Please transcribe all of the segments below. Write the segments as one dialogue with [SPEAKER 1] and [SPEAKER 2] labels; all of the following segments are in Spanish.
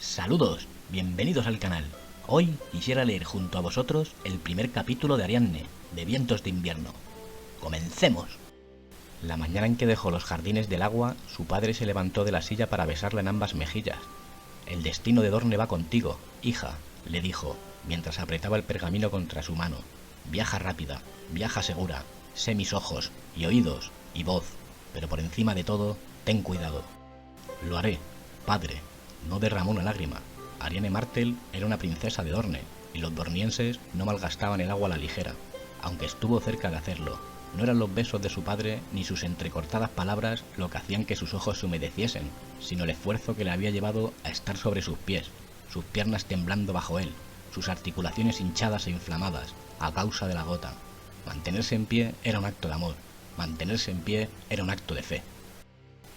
[SPEAKER 1] Saludos, bienvenidos al canal. Hoy quisiera leer junto a vosotros el primer capítulo de Ariadne, de Vientos de Invierno. ¡Comencemos! La mañana en que dejó los jardines del agua, su padre se levantó de la silla para besarla en ambas mejillas. El destino de Dorne va contigo, hija, le dijo, mientras apretaba el pergamino contra su mano. Viaja rápida, viaja segura, sé mis ojos, y oídos, y voz, pero por encima de todo, ten cuidado. Lo haré, padre. No derramó una lágrima. Arianne Martell era una princesa de Dorne, y los dornienses no malgastaban el agua a la ligera, aunque estuvo cerca de hacerlo. No eran los besos de su padre ni sus entrecortadas palabras lo que hacían que sus ojos se humedeciesen, sino el esfuerzo que le había llevado a estar sobre sus pies, sus piernas temblando bajo él, sus articulaciones hinchadas e inflamadas, a causa de la gota. Mantenerse en pie era un acto de amor, mantenerse en pie era un acto de fe.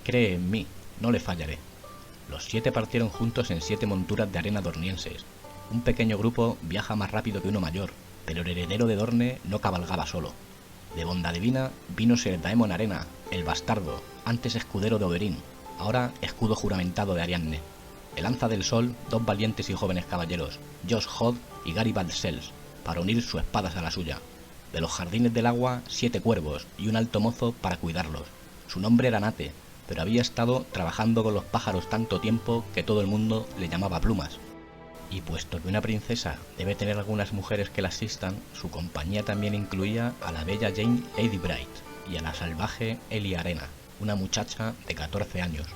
[SPEAKER 1] Cree en mí, no le fallaré. Los 7 partieron juntos en 7 monturas de arena dornienses. Un pequeño grupo viaja más rápido que uno mayor, pero el heredero de Dorne no cabalgaba solo. De Bondadivina vino Ser Daemon Arena, el bastardo, antes escudero de Oberyn, ahora escudo juramentado de Ariadne. De Lanza del Sol, 2 valientes y jóvenes caballeros, Josh Hod y Garibald Sells, para unir sus espadas a la suya. De los Jardines del Agua, 7 cuervos y un alto mozo para cuidarlos. Su nombre era Nate, pero había estado trabajando con los pájaros tanto tiempo que todo el mundo le llamaba Plumas. Y puesto que una princesa debe tener algunas mujeres que la asistan, su compañía también incluía a la bella Jane Lady Bright y a la salvaje Elia Arena, una muchacha de 14 años.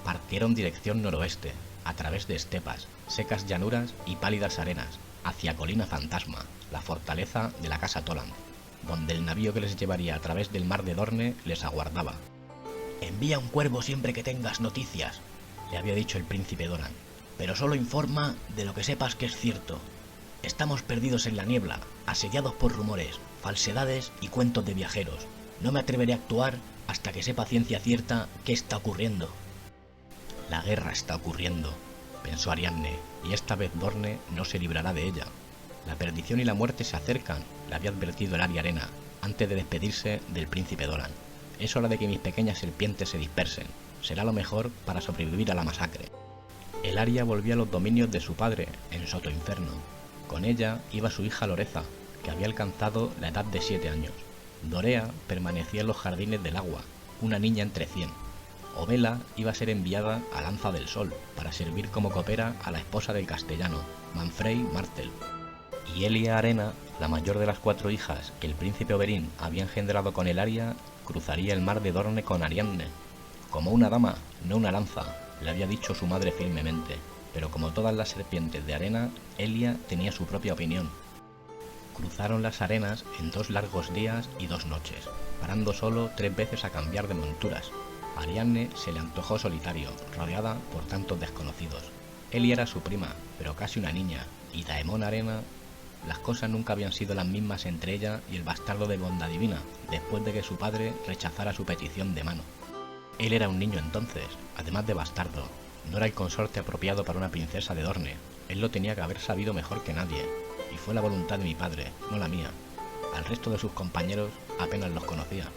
[SPEAKER 1] Partieron dirección noroeste, a través de estepas, secas llanuras y pálidas arenas, hacia Colina Fantasma, la fortaleza de la casa Toland, donde el navío que les llevaría a través del mar de Dorne les aguardaba. «Envía un cuervo siempre que tengas noticias», le había dicho el príncipe Doran, «pero solo informa de lo que sepas que es cierto. Estamos perdidos en la niebla, asediados por rumores, falsedades y cuentos de viajeros. No me atreveré a actuar hasta que sepa ciencia cierta qué está ocurriendo». La guerra está ocurriendo, pensó Ariadne, y esta vez Dorne no se librará de ella. La perdición y la muerte se acercan, le había advertido el Elia Arena, antes de despedirse del príncipe Doran. Es hora de que mis pequeñas serpientes se dispersen. Será lo mejor para sobrevivir a la masacre. El Arya volvía a los dominios de su padre, en Soto Inferno. Con ella iba su hija Loreza, que había alcanzado la edad de 7 años. Dorea permanecía en los Jardines del Agua, una niña entre 100. Ovela iba a ser enviada a Lanza del Sol, para servir como copera a la esposa del castellano, Manfrey Martell. Y Elia Arena, la mayor de las 4 hijas que el príncipe Oberyn había engendrado con el Arya, cruzaría el mar de Dorne con Ariadne. Como una dama, no una lanza, le había dicho su madre firmemente, pero como todas las serpientes de arena, Elia tenía su propia opinión. Cruzaron las arenas en 2 largos días y 2 noches, parando solo 3 veces a cambiar de monturas. A Ariadne se le antojó solitario, rodeada por tantos desconocidos. Elia era su prima, pero casi una niña, y Daemon Arena... Las cosas nunca habían sido las mismas entre ella y el bastardo de Bondadivina, después de que su padre rechazara su petición de mano. Él era un niño entonces, además de bastardo. No era el consorte apropiado para una princesa de Dorne. Él lo tenía que haber sabido mejor que nadie, y fue la voluntad de mi padre, no la mía. Al resto de sus compañeros apenas los conocía.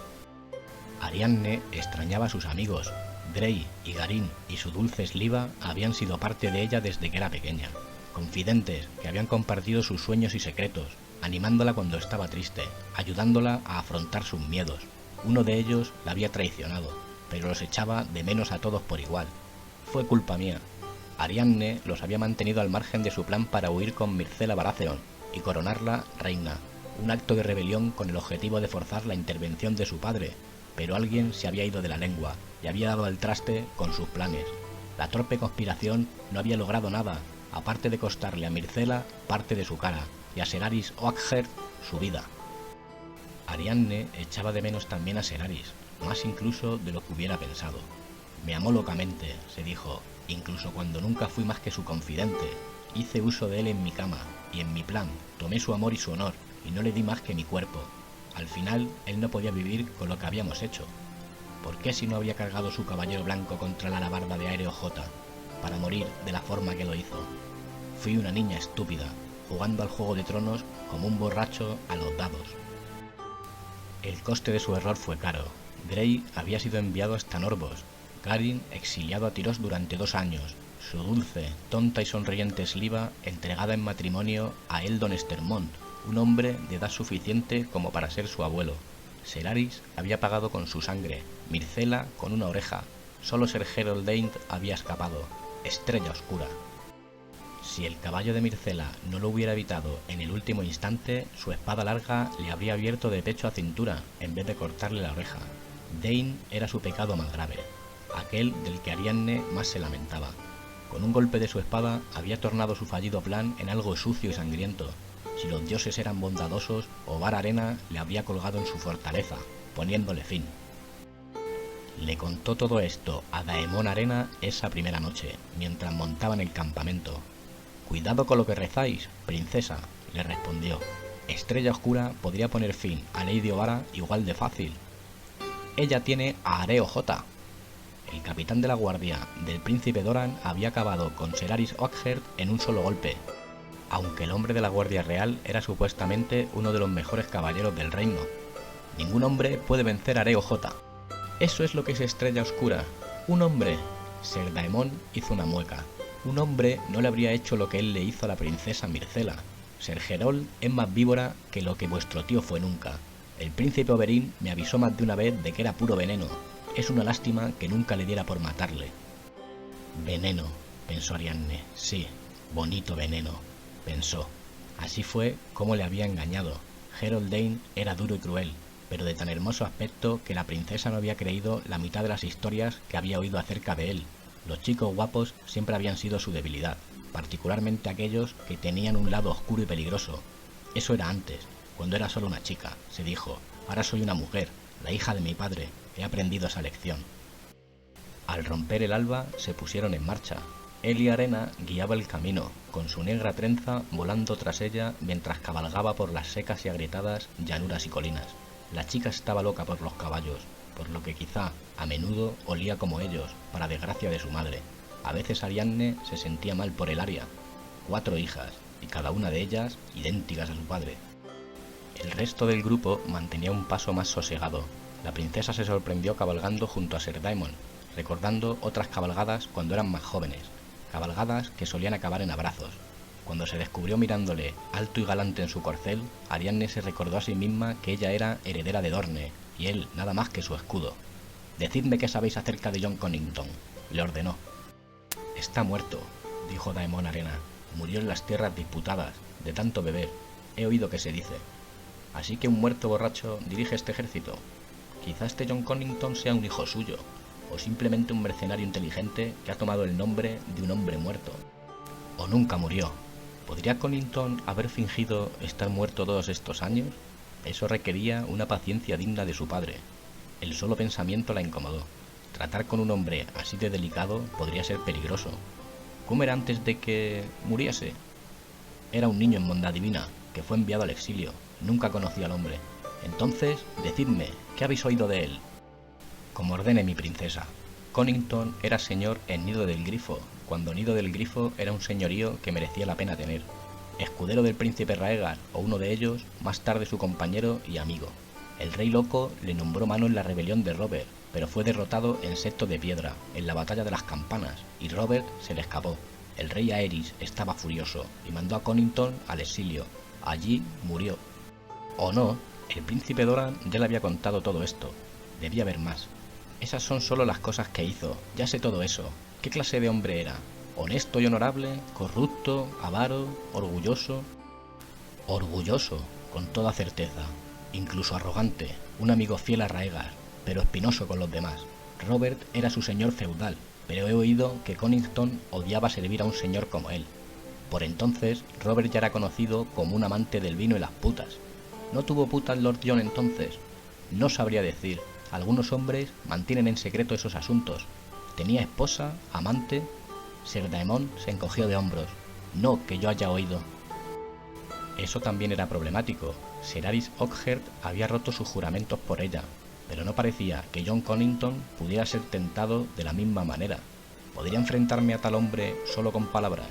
[SPEAKER 1] Ariadne extrañaba a sus amigos. Drey y Garin y su dulce Sliva habían sido parte de ella desde que era pequeña. Confidentes que habían compartido sus sueños y secretos, animándola cuando estaba triste, ayudándola a afrontar sus miedos. Uno de ellos la había traicionado, pero los echaba de menos a todos por igual. Fue culpa mía. Ariadne los había mantenido al margen de su plan para huir con Myrcella Baratheon y coronarla reina, un acto de rebelión con el objetivo de forzar la intervención de su padre, pero alguien se había ido de la lengua y había dado al traste con sus planes. La torpe conspiración no había logrado nada, aparte de costarle a Myrcella parte de su cara y a Seraris Oakheart su vida. Ariadne echaba de menos también a Seraris, más incluso de lo que hubiera pensado. Me amó locamente, se dijo, incluso cuando nunca fui más que su confidente. Hice uso de él en mi cama y en mi plan, tomé su amor y su honor y no le di más que mi cuerpo. Al final, él no podía vivir con lo que habíamos hecho. ¿Por qué si no había cargado su caballero blanco contra la alabarda de Aereo J? Para morir de la forma que lo hizo. Fui una niña estúpida, jugando al Juego de Tronos como un borracho a los dados. El coste de su error fue caro. Grey había sido enviado hasta Norvos, Garin exiliado a Tyros durante 2 años, su dulce, tonta y sonriente Sliva entregada en matrimonio a Eldon Estermont, un hombre de edad suficiente como para ser su abuelo. Seraris había pagado con su sangre, Myrcella con una oreja, solo Ser Geraldine había escapado, estrella oscura. Si el caballo de Myrcella no lo hubiera evitado en el último instante, su espada larga le habría abierto de pecho a cintura, en vez de cortarle la oreja. Dane era su pecado más grave, aquel del que Ariadne más se lamentaba. Con un golpe de su espada había tornado su fallido plan en algo sucio y sangriento. Si los dioses eran bondadosos, Ovar Arena le habría colgado en su fortaleza, poniéndole fin. Le contó todo esto a Daemon Arena esa primera noche, mientras montaban el campamento. «Cuidado con lo que rezáis, princesa», le respondió. «Estrella Oscura podría poner fin a Lady Ovara igual de fácil. Ella tiene a Areo J». El capitán de la guardia del príncipe Doran había acabado con Seraris Oakheart en un solo golpe, aunque el hombre de la guardia real era supuestamente uno de los mejores caballeros del reino. Ningún hombre puede vencer a Areo J. Eso es lo que es Estrella Oscura. Un hombre. Ser Daemon hizo una mueca. Un hombre no le habría hecho lo que él le hizo a la princesa Myrcella. Ser Gerold es más víbora que lo que vuestro tío fue nunca. El príncipe Oberyn me avisó más de una vez de que era puro veneno. Es una lástima que nunca le diera por matarle. Veneno, pensó Ariadne. Sí, bonito veneno, pensó. Así fue como le había engañado. Gerald Dane era duro y cruel, pero de tan hermoso aspecto que la princesa no había creído la mitad de las historias que había oído acerca de él. Los chicos guapos siempre habían sido su debilidad, particularmente aquellos que tenían un lado oscuro y peligroso. Eso era antes, cuando era solo una chica, se dijo. Ahora soy una mujer, la hija de mi padre, he aprendido esa lección. Al romper el alba se pusieron en marcha. Él y Arena guiaba el camino, con su negra trenza volando tras ella mientras cabalgaba por las secas y agrietadas llanuras y colinas. La chica estaba loca por los caballos, por lo que quizá a menudo olía como ellos, para desgracia de su madre. A veces Ariadne se sentía mal por el Arya. 4 hijas, y cada una de ellas idénticas a su padre. El resto del grupo mantenía un paso más sosegado. La princesa se sorprendió cabalgando junto a Ser Daemon, recordando otras cabalgadas cuando eran más jóvenes, cabalgadas que solían acabar en abrazos. Cuando se descubrió mirándole alto y galante en su corcel, Ariadne se recordó a sí misma que ella era heredera de Dorne, y él nada más que su escudo. «Decidme qué sabéis acerca de Jon Connington», le ordenó. «Está muerto», dijo Daemon Arena. «Murió en las tierras disputadas, de tanto beber. He oído que se dice. Así que un muerto borracho dirige este ejército. Quizá este Jon Connington sea un hijo suyo, o simplemente un mercenario inteligente que ha tomado el nombre de un hombre muerto. O nunca murió. ¿Podría Connington haber fingido estar muerto todos estos años? Eso requería una paciencia digna de su padre. El solo pensamiento la incomodó. Tratar con un hombre así de delicado podría ser peligroso. ¿Cómo era antes de que muriese? Era un niño en bondad divina, que fue enviado al exilio. Nunca conoció al hombre. Entonces, decidme, ¿qué habéis oído de él?» «Como ordene mi princesa. Connington era señor en Nido del Grifo, cuando Nido del Grifo era un señorío que merecía la pena tener. Escudero del príncipe Raegar, o uno de ellos, más tarde su compañero y amigo. El rey loco le nombró mano en la rebelión de Robert, pero fue derrotado en Seto de Piedra, en la batalla de las Campanas, y Robert se le escapó. El rey Aerys estaba furioso y mandó a Connington al exilio. Allí murió. O no, el príncipe Doran ya le había contado todo esto. Debía haber más. Esas son solo las cosas que hizo, ya sé todo eso. ¿Qué clase de hombre era? ¿Honesto y honorable? ¿Corrupto? ¿Avaro? ¿Orgulloso? Orgulloso, con toda certeza. Incluso arrogante, un amigo fiel a Raegar, pero espinoso con los demás. Robert era su señor feudal, pero he oído que Connington odiaba servir a un señor como él. Por entonces, Robert ya era conocido como un amante del vino y las putas. ¿No tuvo putas Lord Jon entonces? No sabría decir. Algunos hombres mantienen en secreto esos asuntos. ¿Tenía esposa? ¿Amante? Ser Daemon se encogió de hombros. No que yo haya oído. Eso también era problemático. Seraris Oakheart había roto sus juramentos por ella, pero no parecía que Jon Connington pudiera ser tentado de la misma manera. ¿Podría enfrentarme a tal hombre solo con palabras?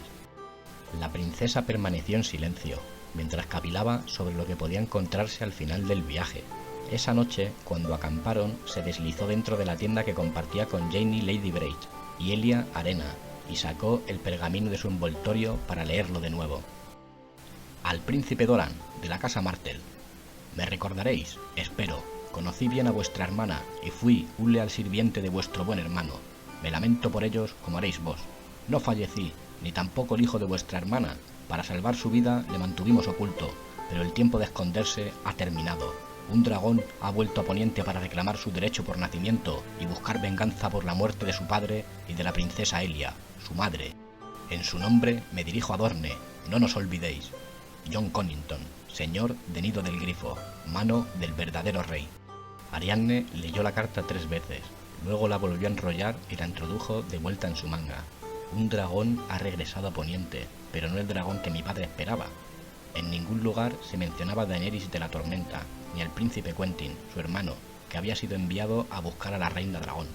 [SPEAKER 1] La princesa permaneció en silencio, mientras cavilaba sobre lo que podía encontrarse al final del viaje. Esa noche, cuando acamparon, se deslizó dentro de la tienda que compartía con Jaime Lady Breach y Elia Arena. y sacó el pergamino de su envoltorio para leerlo de nuevo. Al príncipe Doran, de la casa Martell. Me recordaréis, espero. Conocí bien a vuestra hermana y fui un leal sirviente de vuestro buen hermano. Me lamento por ellos como haréis vos. No fallecí, ni tampoco el hijo de vuestra hermana. Para salvar su vida le mantuvimos oculto, pero el tiempo de esconderse ha terminado. Un dragón ha vuelto a Poniente para reclamar su derecho por nacimiento y buscar venganza por la muerte de su padre y de la princesa Elia, su madre. En su nombre me dirijo a Dorne, no nos olvidéis. Jon Connington, señor de Nido del Grifo, mano del verdadero rey. Ariadne leyó la carta 3 veces, luego la volvió a enrollar y la introdujo de vuelta en su manga. Un dragón ha regresado a Poniente, pero no el dragón que mi padre esperaba. En ningún lugar se mencionaba a Daenerys de la Tormenta, ni al príncipe Quentyn, su hermano, que había sido enviado a buscar a la reina dragón.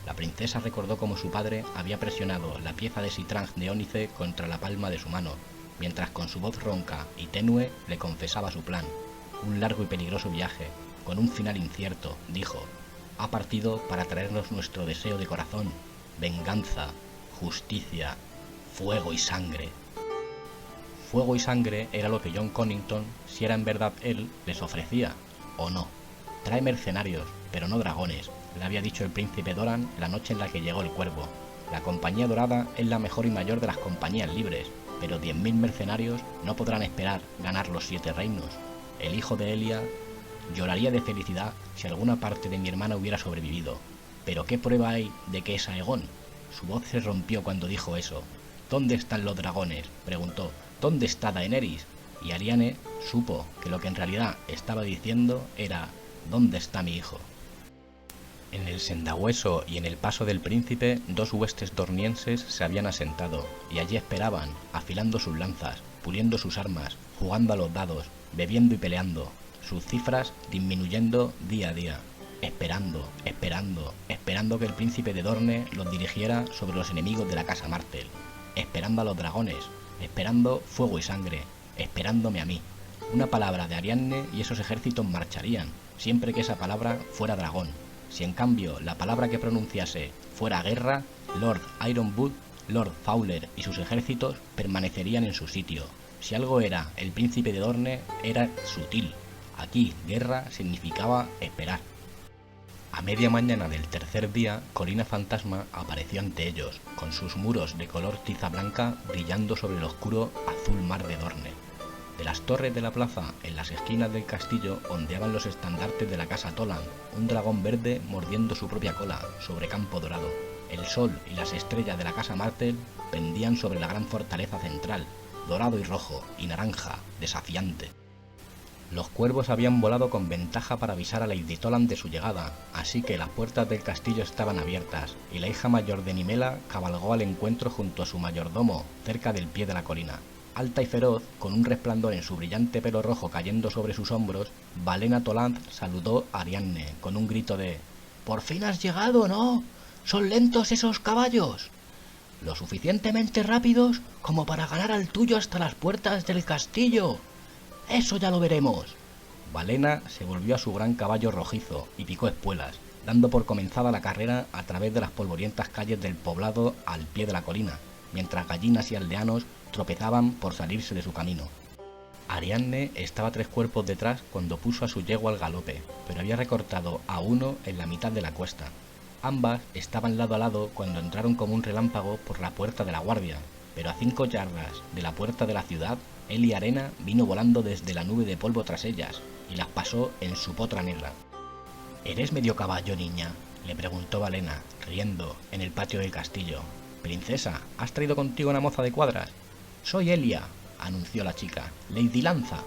[SPEAKER 1] La princesa recordó cómo su padre había presionado la pieza de Sitrang de ónice contra la palma de su mano, mientras con su voz ronca y tenue le confesaba su plan. Un largo y peligroso viaje, con un final incierto, dijo. Ha partido para traernos nuestro deseo de corazón, venganza, justicia, fuego y sangre. Fuego y sangre era lo que Jon Connington, si era en verdad él, les ofrecía, o no. Trae mercenarios, pero no dragones, le había dicho el príncipe Doran la noche en la que llegó el cuervo. La compañía dorada es la mejor y mayor de las compañías libres, pero 10.000 mercenarios no podrán esperar ganar los 7 reinos. El hijo de Elia lloraría de felicidad si alguna parte de mi hermana hubiera sobrevivido. Pero ¿qué prueba hay de que es Aegon? Su voz se rompió cuando dijo eso. ¿Dónde están los dragones?, preguntó. ¿Dónde está Daenerys? Y Arianne supo que lo que en realidad estaba diciendo era ¿dónde está mi hijo? En el Sendahueso y en el Paso del Príncipe 2 huestes dornienses se habían asentado, y allí esperaban, afilando sus lanzas, puliendo sus armas, jugando a los dados, bebiendo y peleando, sus cifras disminuyendo día a día, esperando que el príncipe de Dorne los dirigiera sobre los enemigos de la casa Martell, esperando a los dragones, esperando fuego y sangre, esperándome a mí. Una palabra de Ariadne y esos ejércitos marcharían, siempre que esa palabra fuera dragón. Si en cambio la palabra que pronunciase fuera guerra, Lord Ironwood, Lord Fowler y sus ejércitos permanecerían en su sitio. Si algo era el príncipe de Dorne, era sutil. Aquí, guerra significaba esperar. A media mañana del tercer día, Colina Fantasma apareció ante ellos, con sus muros de color tiza blanca brillando sobre el oscuro azul mar de Dorne. De las torres de la plaza, en las esquinas del castillo, ondeaban los estandartes de la casa Toland, un dragón verde mordiendo su propia cola sobre campo dorado. El sol y las estrellas de la casa Martell pendían sobre la gran fortaleza central, dorado y rojo y naranja, desafiante. Los cuervos habían volado con ventaja para avisar a Lady Toland de su llegada, así que las puertas del castillo estaban abiertas, y la hija mayor de Nimela cabalgó al encuentro junto a su mayordomo, cerca del pie de la colina. Alta y feroz, con un resplandor en su brillante pelo rojo cayendo sobre sus hombros, Valena Toland saludó a Ariadne con un grito de «¡Por fin has llegado, ¿no? ¿Son lentos esos caballos?» «Lo suficientemente rápidos como para ganar al tuyo hasta las puertas del castillo». «Eso ya lo veremos». Valena se volvió a su gran caballo rojizo y picó espuelas, dando por comenzada la carrera a través de las polvorientas calles del poblado al pie de la colina, mientras gallinas y aldeanos tropezaban por salirse de su camino. Ariadne estaba 3 cuerpos detrás cuando puso a su yegua al galope, pero había recortado a uno en la mitad de la cuesta. Ambas estaban lado a lado cuando entraron como un relámpago por la puerta de la guardia, pero a 5 yardas de la puerta de la ciudad, Elia Arena vino volando desde la nube de polvo tras ellas y las pasó en su potra negra. «¿Eres medio caballo, niña?», le preguntó Valena, riendo, en el patio del castillo. «Princesa, ¿has traído contigo una moza de cuadras?» «Soy Elia», anunció la chica, «Lady Lanza».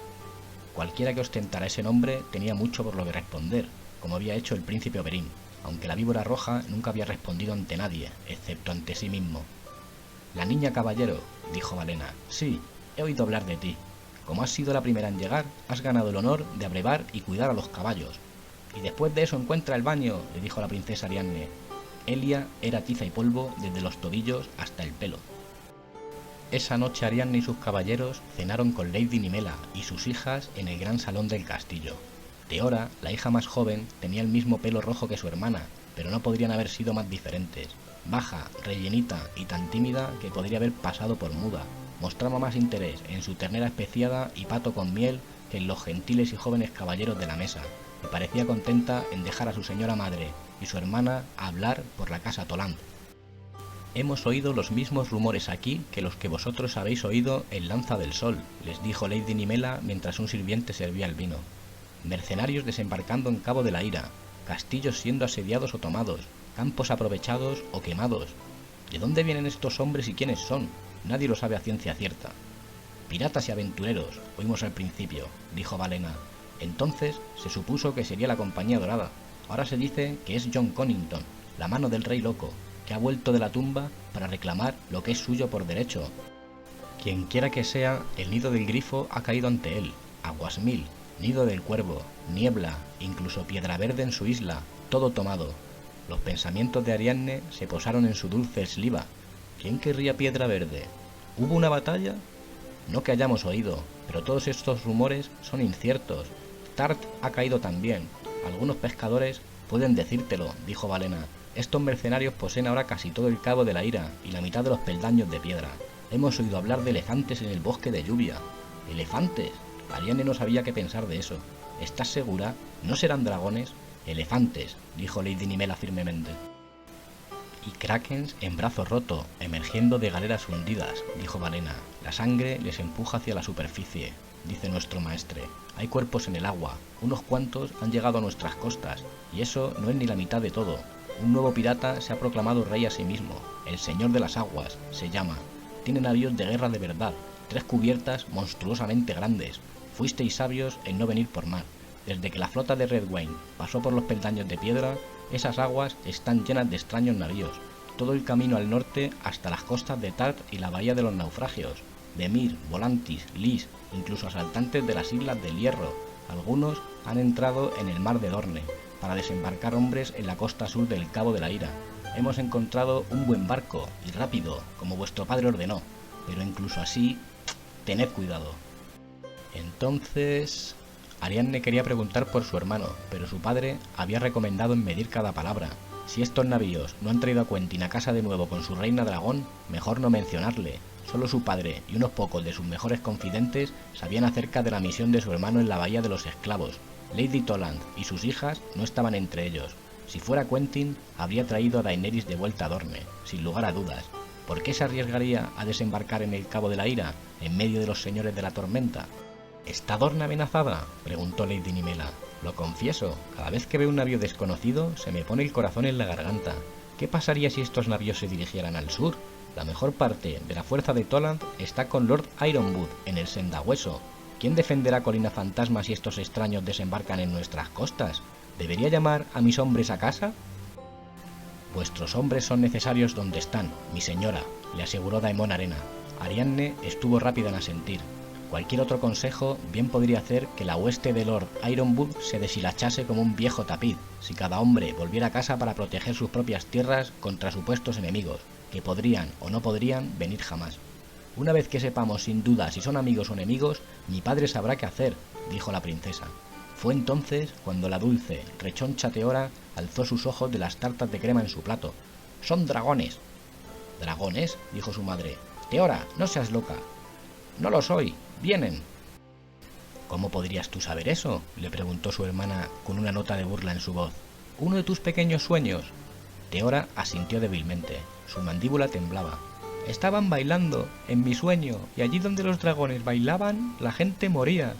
[SPEAKER 1] Cualquiera que ostentara ese nombre tenía mucho por lo que responder, como había hecho el príncipe Oberyn, aunque la víbora roja nunca había respondido ante nadie, excepto ante sí mismo. «La niña caballero», dijo Valena, «sí, he oído hablar de ti. Como has sido la primera en llegar, has ganado el honor de abrevar y cuidar a los caballos. Y después de eso encuentra el baño», le dijo la princesa Ariadne. Elia era tiza y polvo desde los tobillos hasta el pelo. Esa noche Ariadne y sus caballeros cenaron con Lady Nimela y sus hijas en el gran salón del castillo. Teora, la hija más joven, tenía el mismo pelo rojo que su hermana, pero no podrían haber sido más diferentes. baja, rellenita y tan tímida que podría haber pasado por muda. Mostraba más interés en su ternera especiada y pato con miel que en los gentiles y jóvenes caballeros de la mesa, y parecía contenta en dejar a su señora madre y su hermana hablar por la casa Toland. Hemos oído los mismos rumores aquí que los que vosotros habéis oído en Lanza del Sol, les dijo Lady Nimela mientras un sirviente servía el vino. Mercenarios desembarcando en Cabo de la Ira, castillos siendo asediados o tomados, campos aprovechados o quemados. ¿De dónde vienen estos hombres y quiénes son? Nadie lo sabe a ciencia cierta. Piratas y aventureros, oímos al principio, dijo Valena. Entonces se supuso que sería la Compañía Dorada. Ahora se dice que es John Connington, la mano del rey loco, que ha vuelto de la tumba para reclamar lo que es suyo por derecho. Quienquiera que sea, el nido del grifo ha caído ante él. Aguasmil, nido del cuervo, niebla, incluso Piedra Verde en su isla, todo tomado. Los pensamientos de Ariadne se posaron en su dulce esliva. ¿Quién querría Piedra Verde? ¿Hubo una batalla? No que hayamos oído, pero todos estos rumores son inciertos. Tart ha caído también. Algunos pescadores pueden decírtelo, dijo Valena. Estos mercenarios poseen ahora casi todo el Cabo de la Ira y la mitad de los peldaños de piedra. Hemos oído hablar de elefantes en el bosque de lluvia. ¿Elefantes? Ariadne no sabía qué pensar de eso. ¿Estás segura? ¿No serán dragones? Elefantes, dijo Lady Nimela firmemente. Y krakens en brazo roto, emergiendo de galeras hundidas, dijo Valena. La sangre les empuja hacia la superficie, dice nuestro maestre. Hay cuerpos en el agua, unos cuantos han llegado a nuestras costas, y eso no es ni la mitad de todo. Un nuevo pirata se ha proclamado rey a sí mismo, el señor de las aguas, se llama. Tiene navíos de guerra de verdad, 3 cubiertas monstruosamente grandes. Fuisteis sabios en no venir por mar. Desde que la flota de Redwine pasó por los peldaños de piedra, esas aguas están llenas de extraños navíos, todo el camino al norte hasta las costas de Tart y la bahía de los naufragios, de Mir, Volantis, Lis, incluso asaltantes de las Islas del Hierro. Algunos han entrado en el mar de Dorne, para desembarcar hombres en la costa sur del Cabo de la Ira. Hemos encontrado un buen barco, y rápido, como vuestro padre ordenó, pero incluso así, tened cuidado. Entonces... Ariadne quería preguntar por su hermano, pero su padre había recomendado en medir cada palabra. Si estos navíos no han traído a Quentin a casa de nuevo con su reina dragón, mejor no mencionarle. Solo su padre y unos pocos de sus mejores confidentes sabían acerca de la misión de su hermano en la bahía de los esclavos. Lady Toland y sus hijas no estaban entre ellos. Si fuera Quentin, habría traído a Daenerys de vuelta a Dorne, sin lugar a dudas. ¿Por qué se arriesgaría a desembarcar en el Cabo de la Ira, en medio de los señores de la tormenta? ¿Está Dorne amenazada?, preguntó Lady Nimela. Lo confieso, cada vez que veo un navío desconocido se me pone el corazón en la garganta. ¿Qué pasaría si estos navíos se dirigieran al sur? La mejor parte de la fuerza de Toland está con Lord Ironwood en el Sendahueso. ¿Quién defenderá Colina Fantasma si estos extraños desembarcan en nuestras costas? ¿Debería llamar a mis hombres a casa? Vuestros hombres son necesarios donde están, mi señora, le aseguró Daemon Arena. Ariadne estuvo rápida en asentir. Cualquier otro consejo bien podría hacer que la hueste de Lord Ironwood se deshilachase como un viejo tapiz, si cada hombre volviera a casa para proteger sus propias tierras contra supuestos enemigos, que podrían o no podrían venir jamás. Una vez que sepamos sin duda si son amigos o enemigos, mi padre sabrá qué hacer, dijo la princesa. Fue entonces cuando la dulce, rechoncha Teora alzó sus ojos de las tartas de crema en su plato. «¡Son dragones!». «¿Dragones?», dijo su madre. «Teora, no seas loca». «No lo soy. Vienen». «¿Cómo podrías tú saber eso?», le preguntó su hermana con una nota de burla en su voz. «¿Uno de tus pequeños sueños?». Teora asintió débilmente. Su mandíbula temblaba. «Estaban bailando, en mi sueño, y allí donde los dragones bailaban, la gente moría».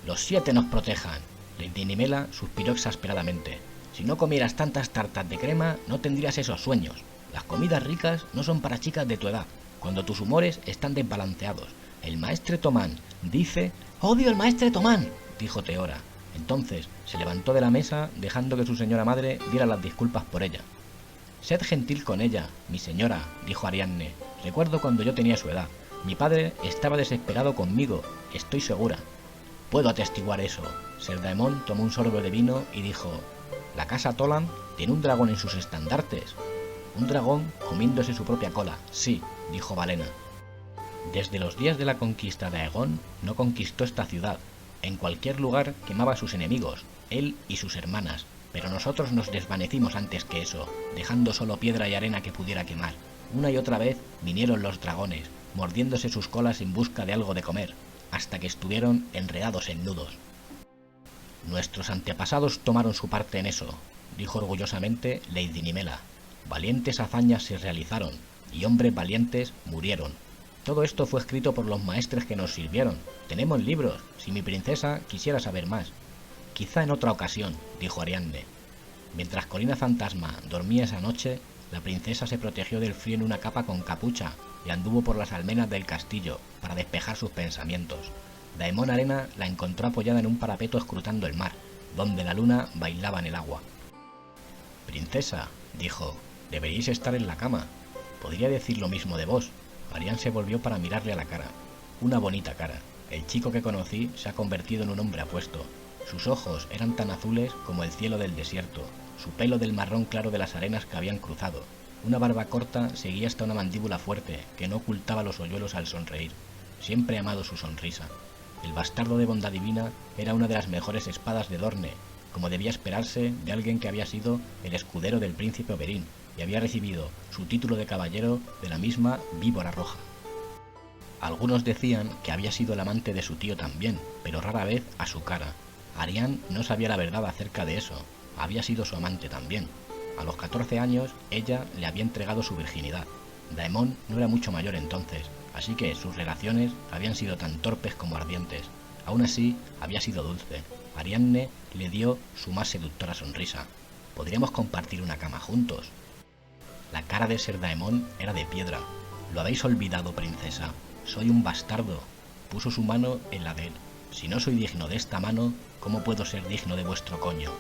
[SPEAKER 1] «Los 7 nos protejan». Lady Nimela suspiró exasperadamente. «Si no comieras tantas tartas de crema, no tendrías esos sueños. Las comidas ricas no son para chicas de tu edad, cuando tus humores están desbalanceados. El maestre Tomán dice...». «¡Odio al maestre Tomán!», dijo Teora. Entonces se levantó de la mesa, dejando que su señora madre diera las disculpas por ella. «Sed gentil con ella, mi señora», dijo Ariadne. «Recuerdo cuando yo tenía su edad. Mi padre estaba desesperado conmigo, estoy segura». «Puedo atestiguar eso». Ser Daemon tomó un sorbo de vino y dijo: «La casa Toland tiene un dragón en sus estandartes». «Un dragón comiéndose su propia cola, sí», dijo Valena. «Desde los días de la conquista de Aegon no conquistó esta ciudad. En cualquier lugar quemaba a sus enemigos, él y sus hermanas, Pero nosotros nos desvanecimos antes que eso, dejando solo piedra y arena que pudiera quemar. Una y otra vez vinieron los dragones, mordiéndose sus colas en busca de algo de comer, hasta que estuvieron enredados en nudos. Nuestros antepasados tomaron su parte en eso, dijo orgullosamente Lady Nimela. Valientes hazañas se realizaron, y hombres valientes murieron. Todo esto fue escrito por los maestres que nos sirvieron. Tenemos libros, si mi princesa quisiera saber más. Quizá en otra ocasión, dijo Ariadne. Mientras Corina Fantasma dormía esa noche, la princesa se protegió del frío en una capa con capucha y anduvo por las almenas del castillo para despejar sus pensamientos. Daemon Arena la encontró apoyada en un parapeto escrutando el mar, donde la luna bailaba en el agua. Princesa, dijo, deberíais estar en la cama. Podría decir lo mismo de vos. Arián se volvió para mirarle a la cara. Una bonita cara. El chico que conocí se ha convertido en un hombre apuesto. Sus ojos eran tan azules como el cielo del desierto, su pelo del marrón claro de las arenas que habían cruzado. Una barba corta seguía hasta una mandíbula fuerte que no ocultaba los hoyuelos al sonreír. Siempre he amado su sonrisa. El bastardo de bondad divina era una de las mejores espadas de Dorne, como debía esperarse de alguien que había sido el escudero del príncipe Oberyn y había recibido su título de caballero de la misma Víbora Roja. Algunos decían que había sido el amante de su tío también, pero rara vez a su cara. Arián no sabía la verdad acerca de eso. Había sido su amante también. A los 14 años, ella le había entregado su virginidad. Daemon no era mucho mayor entonces, así que sus relaciones habían sido tan torpes como ardientes. Aún así, había sido dulce. Ariadne le dio su más seductora sonrisa. Podríamos compartir una cama juntos. La cara de Ser Daemon era de piedra. Lo habéis olvidado, princesa. Soy un bastardo. Puso su mano en la de él. Si no soy digno de esta mano, ¿cómo puedo ser digno de vuestro coño?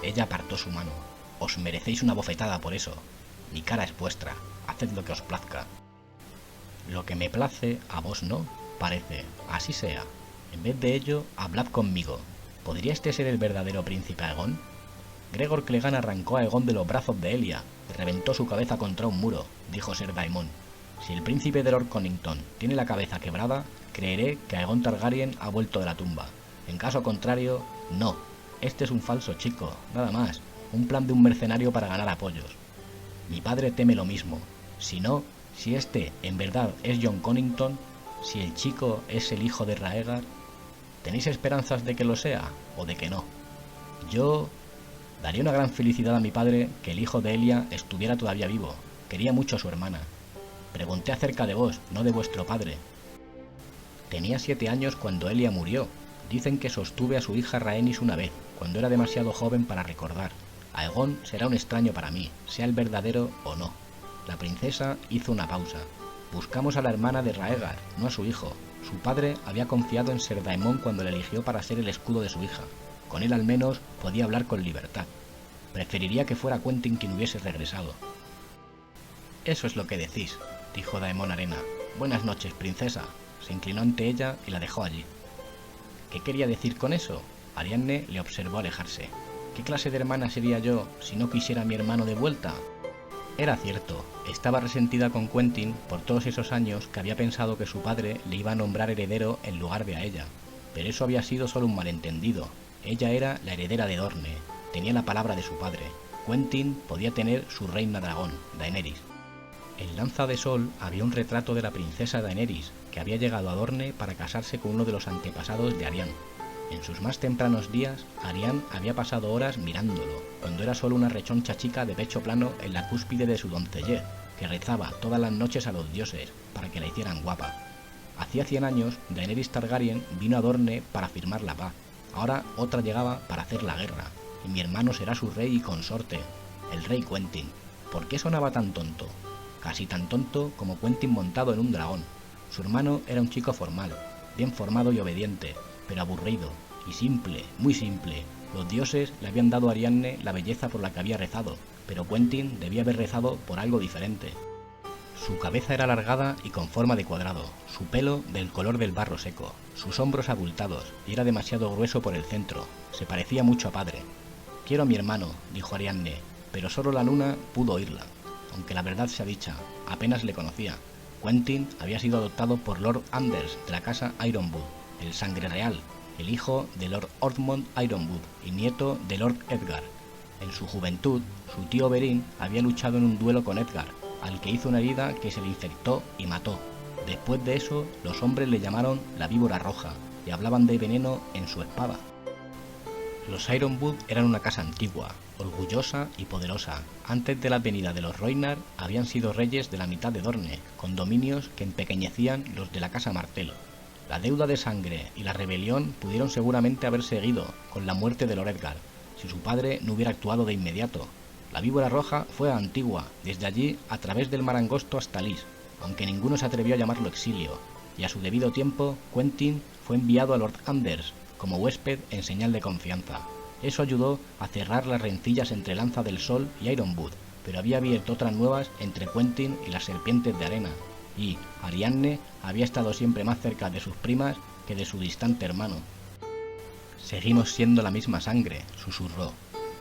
[SPEAKER 1] Ella apartó su mano. Os merecéis una bofetada por eso. Mi cara es vuestra. Haced lo que os plazca. Lo que me place, a vos no, parece. Así sea. En vez de ello, hablad conmigo. ¿Podría este ser el verdadero príncipe Aegon? Gregor Clegane arrancó a Aegon de los brazos de Elia y reventó su cabeza contra un muro, dijo Ser Daemon. Si el príncipe de Lord Connington tiene la cabeza quebrada, creeré que Aegon Targaryen ha vuelto de la tumba. En caso contrario, no. Este es un falso chico, nada más. Un plan de un mercenario para ganar apoyos. Mi padre teme lo mismo. Si no, si este en verdad es Jon Connington, si el chico es el hijo de Raegar, ¿tenéis esperanzas de que lo sea o de que no? Yo daría una gran felicidad a mi padre que el hijo de Elia estuviera todavía vivo. Quería mucho a su hermana. Pregunté acerca de vos, no de vuestro padre. Tenía 7 años cuando Elia murió. Dicen que sostuve a su hija Rhaenys una vez, cuando era demasiado joven para recordar. Aegon será un extraño para mí, sea el verdadero o no. La princesa hizo una pausa. Buscamos a la hermana de Raegar, no a su hijo. Su padre había confiado en Ser Daemon cuando le eligió para ser el escudo de su hija. Con él al menos podía hablar con libertad. Preferiría que fuera Quentyn quien hubiese regresado. Eso es lo que decís, dijo Daemon Arena. Buenas noches, princesa. Se inclinó ante ella y la dejó allí. ¿Qué quería decir con eso? Ariadne le observó alejarse. ¿Qué clase de hermana sería yo si no quisiera a mi hermano de vuelta? Era cierto, estaba resentida con Quentyn por todos esos años que había pensado que su padre le iba a nombrar heredero en lugar de a ella. Pero eso había sido solo un malentendido. Ella era la heredera de Dorne, tenía la palabra de su padre. Quentyn podía tener su reina dragón, Daenerys. En Lanza de Sol había un retrato de la princesa Daenerys, que había llegado a Dorne para casarse con uno de los antepasados de Arianne. En sus más tempranos días, Arianne había pasado horas mirándolo, cuando era solo una rechoncha chica de pecho plano en la cúspide de su doncellez, que rezaba todas las noches a los dioses para que la hicieran guapa. Hacía 100 años, Daenerys Targaryen vino a Dorne para firmar la paz. Ahora otra llegaba para hacer la guerra, y mi hermano será su rey y consorte, el rey Quentyn. ¿Por qué sonaba tan tonto? Casi tan tonto como Quentyn montado en un dragón. Su hermano era un chico formal, bien formado y obediente, pero aburrido y simple, muy simple. Los dioses le habían dado a Ariadne la belleza por la que había rezado, pero Quentyn debía haber rezado por algo diferente. Su cabeza era alargada y con forma de cuadrado, su pelo del color del barro seco, sus hombros abultados y era demasiado grueso por el centro. Se parecía mucho a padre. Quiero a mi hermano, dijo Ariadne, pero solo la luna pudo oírla. Aunque la verdad sea dicha, apenas le conocía. Quentyn había sido adoptado por Lord Anders de la casa Ironwood, el Sangre Real, el hijo de Lord Ormond Ironwood y nieto de Lord Edgar. En su juventud, su tío Oberyn había luchado en un duelo con Edgar, al que hizo una herida que se le infectó y mató. Después de eso, los hombres le llamaron la víbora roja y hablaban de veneno en su espada. Los Ironwood eran una casa antigua, orgullosa y poderosa. Antes de la venida de los Rhoynar habían sido reyes de la mitad de Dorne, con dominios que empequeñecían los de la casa Martell. La deuda de sangre y la rebelión pudieron seguramente haber seguido con la muerte de Lord Edgar, si su padre no hubiera actuado de inmediato. La víbora roja fue a Antigua, desde allí a través del mar angosto hasta Lys, aunque ninguno se atrevió a llamarlo exilio, y a su debido tiempo Quentyn fue enviado a Lord Anders como huésped en señal de confianza. Eso ayudó a cerrar las rencillas entre Lanza del Sol y Ironwood, pero había abierto otras nuevas entre Quentyn y las Serpientes de Arena, y Arianne había estado siempre más cerca de sus primas que de su distante hermano. «Seguimos siendo la misma sangre», susurró.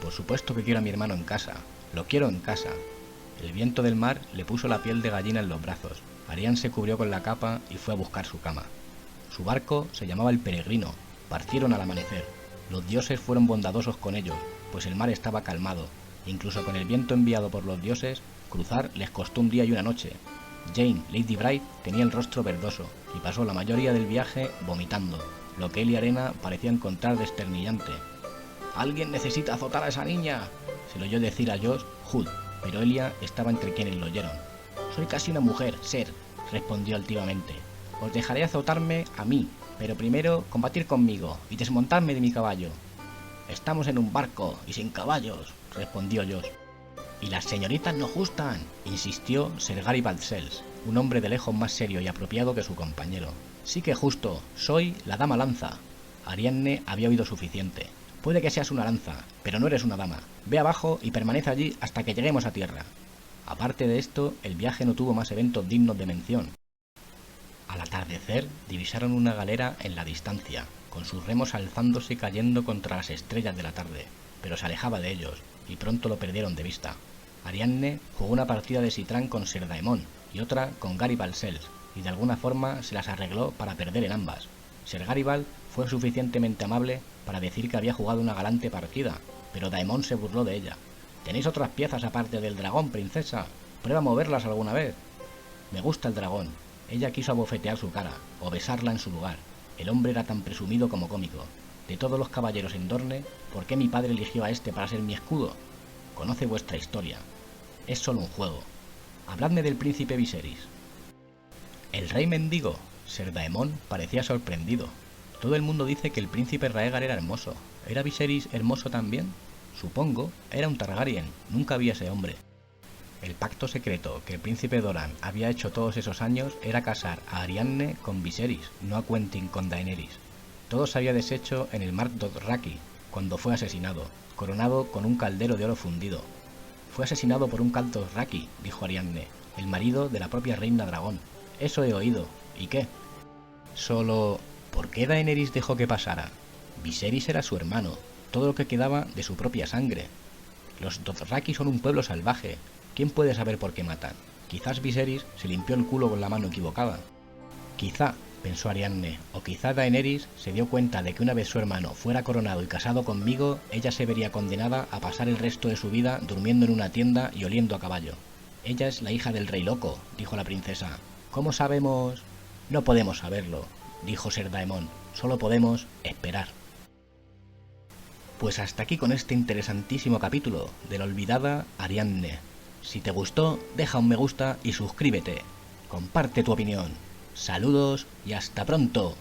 [SPEAKER 1] «Por supuesto que quiero a mi hermano en casa. Lo quiero en casa». El viento del mar le puso la piel de gallina en los brazos. Arianne se cubrió con la capa y fue a buscar su cama. Su barco se llamaba el Peregrino. Partieron al amanecer. Los dioses fueron bondadosos con ellos, pues el mar estaba calmado. Incluso con el viento enviado por los dioses, cruzar les costó un día y una noche. Jane, Lady Bright, tenía el rostro verdoso y pasó la mayoría del viaje vomitando, lo que él y Arena parecían encontrar desternillante. «¡Alguien necesita azotar a esa niña!», se lo oyó decir a Josh Hood, pero Elia estaba entre quienes lo oyeron. «Soy casi una mujer, Ser», respondió altivamente. «Os dejaré azotarme a mí, pero primero combatir conmigo y desmontarme de mi caballo». «Estamos en un barco y sin caballos», respondió Josh. «Y las señoritas no gustan», insistió Ser Gary Balcells, un hombre de lejos más serio y apropiado que su compañero. «Sí que justo, soy la dama lanza». Arianne había oído suficiente. «Puede que seas una lanza, pero no eres una dama. Ve abajo y permanece allí hasta que lleguemos a tierra». Aparte de esto, el viaje no tuvo más eventos dignos de mención. Al atardecer, divisaron una galera en la distancia, con sus remos alzándose y cayendo contra las estrellas de la tarde, pero se alejaba de ellos, y pronto lo perdieron de vista. Arianne jugó una partida de Sitrán con Ser Daemon y otra con Gary Balcells, y de alguna forma se las arregló para perder en ambas. Ser Garibald fue suficientemente amable para decir que había jugado una galante partida, pero Daemon se burló de ella. «¿Tenéis otras piezas aparte del dragón, princesa? Prueba a moverlas alguna vez». «Me gusta el dragón». Ella quiso abofetear su cara, o besarla en su lugar. El hombre era tan presumido como cómico. «De todos los caballeros en Dorne, ¿por qué mi padre eligió a este para ser mi escudo? Conoce vuestra historia. Es solo un juego. Habladme del príncipe Viserys». «¿El rey mendigo?». Ser Daemon parecía sorprendido. «Todo el mundo dice que el príncipe Raegar era hermoso. ¿Era Viserys hermoso también?». «Supongo. Era un Targaryen. Nunca vi a ese hombre». El pacto secreto que el príncipe Doran había hecho todos esos años era casar a Arianne con Viserys, no a Quentyn con Daenerys. Todo se había deshecho en el mar Dothraki, cuando fue asesinado, coronado con un caldero de oro fundido. «Fue asesinado por un Khal Dothraki», dijo Arianne, «el marido de la propia reina dragón». «Eso he oído. ¿Y qué?». «Solo... ¿por qué Daenerys dejó que pasara? Viserys era su hermano, todo lo que quedaba de su propia sangre. Los Dothraki son un pueblo salvaje. ¿Quién puede saber por qué matan? Quizás Viserys se limpió el culo con la mano equivocada». «Quizá», pensó Arianne, «o quizá Daenerys se dio cuenta de que una vez su hermano fuera coronado y casado conmigo, ella se vería condenada a pasar el resto de su vida durmiendo en una tienda y oliendo a caballo». «Ella es la hija del rey loco», dijo la princesa. «¿Cómo sabemos?». «No podemos saberlo», dijo Ser Daemon. «Solo podemos esperar». Pues hasta aquí con este interesantísimo capítulo de la olvidada Arianne. Si te gustó, deja un me gusta y suscríbete. Comparte tu opinión. Saludos y hasta pronto.